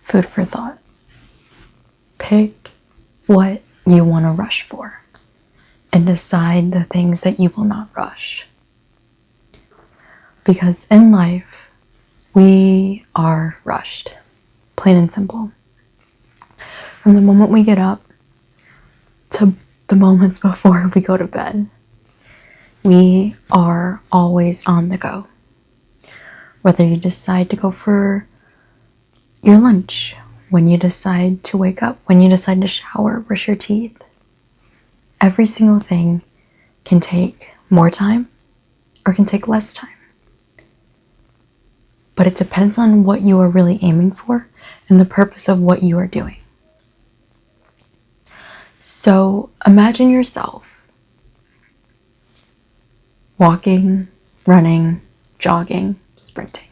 Food for thought. Pick what you want to rush for and decide the things that you will not rush. Because in life, we are rushed. Plain and simple. From the moment we get up to the moments before we go to bed, we are always on the go. Whether you decide to go for your lunch, when you decide to wake up, when you decide to shower, brush your teeth, every single thing can take more time or can take less time. But it depends on what you are really aiming for and the purpose of what you are doing. So imagine yourself walking, running, jogging, sprinting.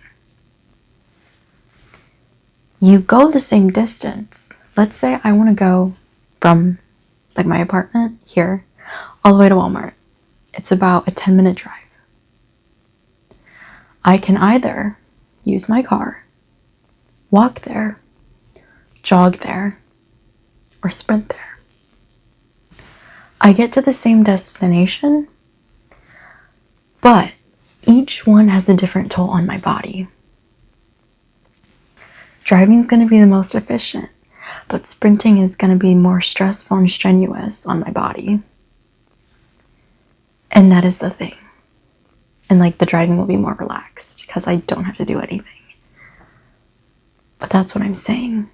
You go the same distance. Let's say I want to go from my apartment here all the way to Walmart. It's about a 10-minute drive. I can either use my car, walk there, jog there, or sprint there. I get to the same destination, but each one has a different toll on my body. Driving is going to be the most efficient, but sprinting is going to be more stressful and strenuous on my body. And that is the thing. And the driving will be more relaxed because I don't have to do anything. But that's what I'm saying,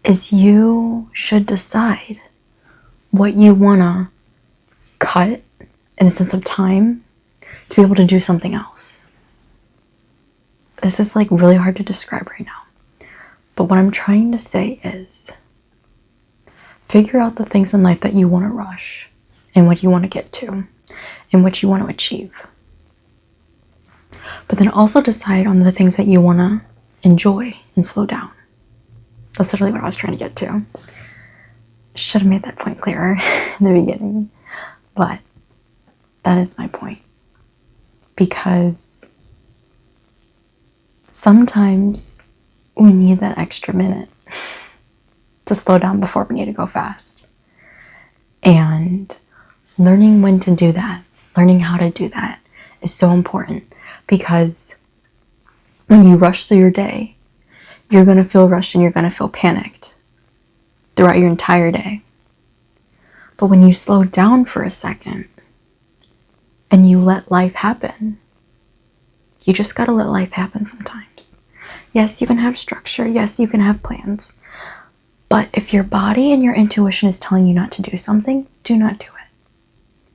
is you should decide what you want to cut in a sense of time to be able to do something else. This is really hard to describe right now. But what I'm trying to say is figure out the things in life that you want to rush and what you want to get to and what you want to achieve. But then also decide on the things that you want to enjoy and slow down. That's literally what I was trying to get to. Should have made that point clearer in the beginning. But that is my point. Because sometimes we need that extra minute to slow down before we need to go fast. And learning when to do that, learning how to do that is so important, because when you rush through your day, you're going to feel rushed and you're going to feel panicked throughout your entire day. But when you slow down for a second and you let life happen, you just got to let life happen sometimes. Yes, you can have structure. Yes, you can have plans. But if your body and your intuition is telling you not to do something, do not do it,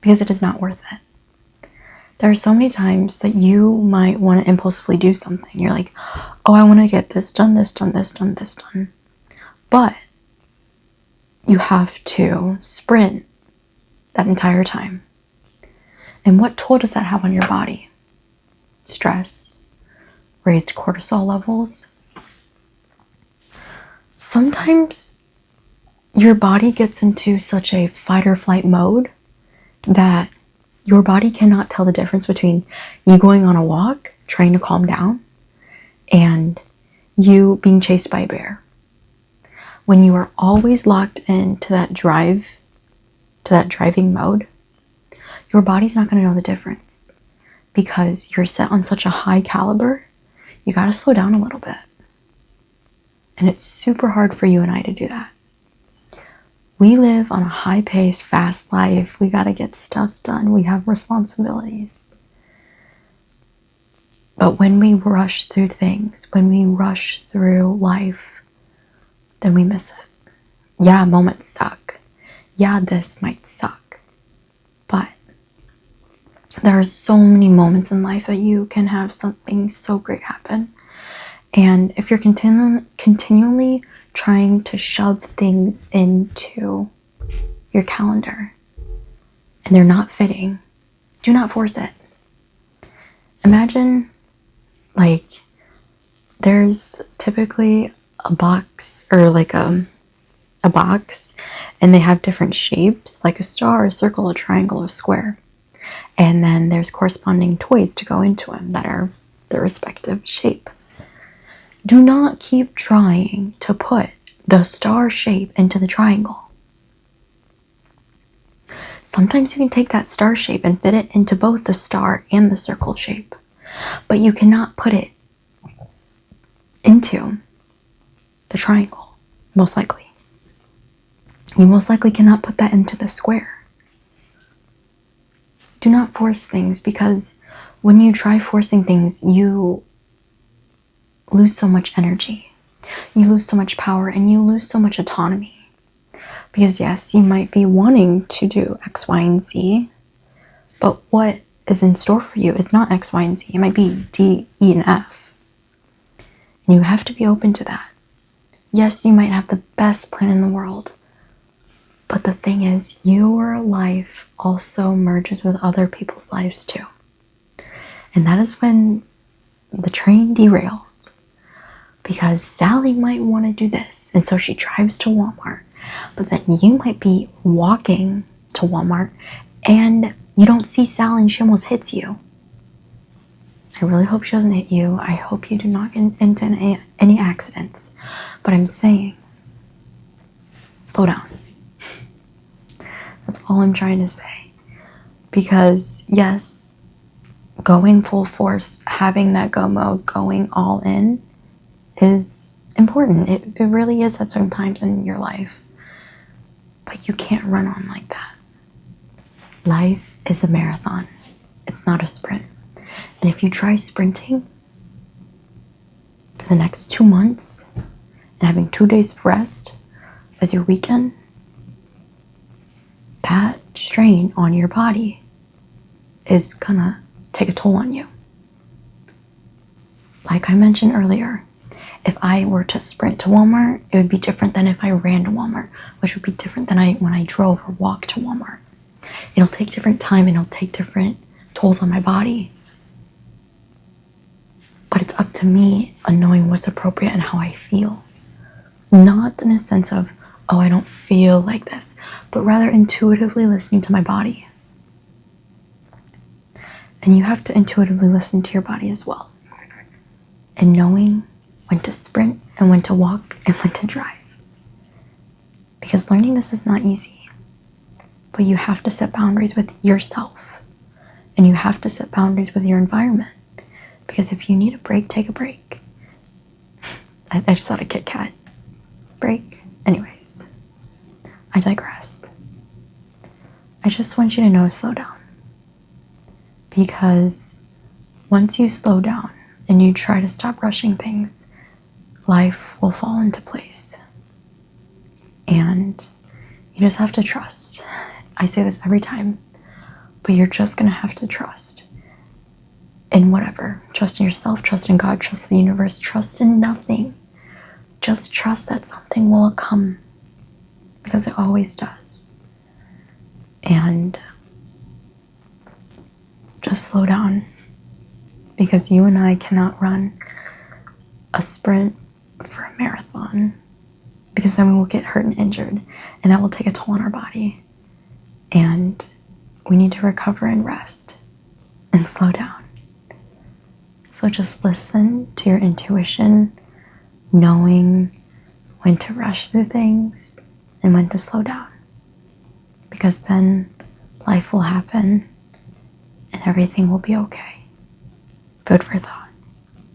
because it is not worth it. There are so many times that you might want to impulsively do something. You're like, oh, I want to get this done, this done, this done, this done. But you have to sprint that entire time. And what toll does that have on your body? Stress, raised cortisol levels. Sometimes your body gets into such a fight or flight mode that your body cannot tell the difference between you going on a walk, trying to calm down, and you being chased by a bear. When you are always locked into that driving mode, your body's not going to know the difference, because you're set on such a high caliber. You got to slow down a little bit. And it's super hard for you and I to do that. We live on a high-paced, fast life. We got to get stuff done. We have responsibilities. But when we rush through things, when we rush through life, then we miss it. Yeah, moments suck. Yeah, this might suck. But there are so many moments in life that you can have something so great happen. And if you're continually trying to shove things into your calendar and they're not fitting, do not force it. Imagine there's typically a box or a box, and they have different shapes, like a star, a circle, a triangle, a square. And then there's corresponding toys to go into them that are the respective shape. Do not keep trying to put the star shape into the triangle. Sometimes you can take that star shape and fit it into both the star and the circle shape, but you cannot put it into the triangle, most likely. You most likely cannot put that into the square. Do not force things, because when you try forcing things, you lose so much energy. You lose so much power, and you lose so much autonomy. Because yes, you might be wanting to do X, Y, and Z, but what is in store for you is not X, Y, and Z. It might be D, E, and F. And you have to be open to that. Yes, you might have the best plan in the world, but the thing is, your life also merges with other people's lives too. And that is when the train derails. Because Sally might want to do this, and so she drives to Walmart. But then you might be walking to Walmart and you don't see Sally and she almost hits you. I really hope she doesn't hit you. I hope you do not get into any accidents. But I'm saying, slow down. That's all I'm trying to say. Because yes, going full force, having that go mode, going all in is important. It really is at certain times in your life. But you can't run on like that. Life is a marathon. It's not a sprint. And if you try sprinting for the next 2 months and having 2 days of rest as your weekend, that strain on your body is gonna take a toll on you. Like I mentioned earlier, if I were to sprint to Walmart, it would be different than if I ran to Walmart, which would be different than when I drove or walked to Walmart. It'll take different time and it'll take different tolls on my body. But it's up to me on knowing what's appropriate and how I feel. Not in a sense of, oh, I don't feel like this, but rather intuitively listening to my body. And you have to intuitively listen to your body as well. And knowing when to sprint and when to walk and when to drive. Because learning this is not easy. But you have to set boundaries with yourself. And you have to set boundaries with your environment. Because if you need a break, take a break. I just thought a Kit Kat break. Anyways, I digress. I just want you to know to slow down. Because once you slow down and you try to stop rushing things, life will fall into place. And you just have to trust. I say this every time, but you're just gonna have to trust in whatever. Trust in yourself, trust in God, trust in the universe, trust in nothing. Just trust that something will come, because it always does. And just slow down, because you and I cannot run a sprint for a marathon, because then we will get hurt and injured, and that will take a toll on our body. And we need to recover and rest and slow down. So just listen to your intuition, knowing when to rush through things and when to slow down, because then life will happen and everything will be okay. Food for thought.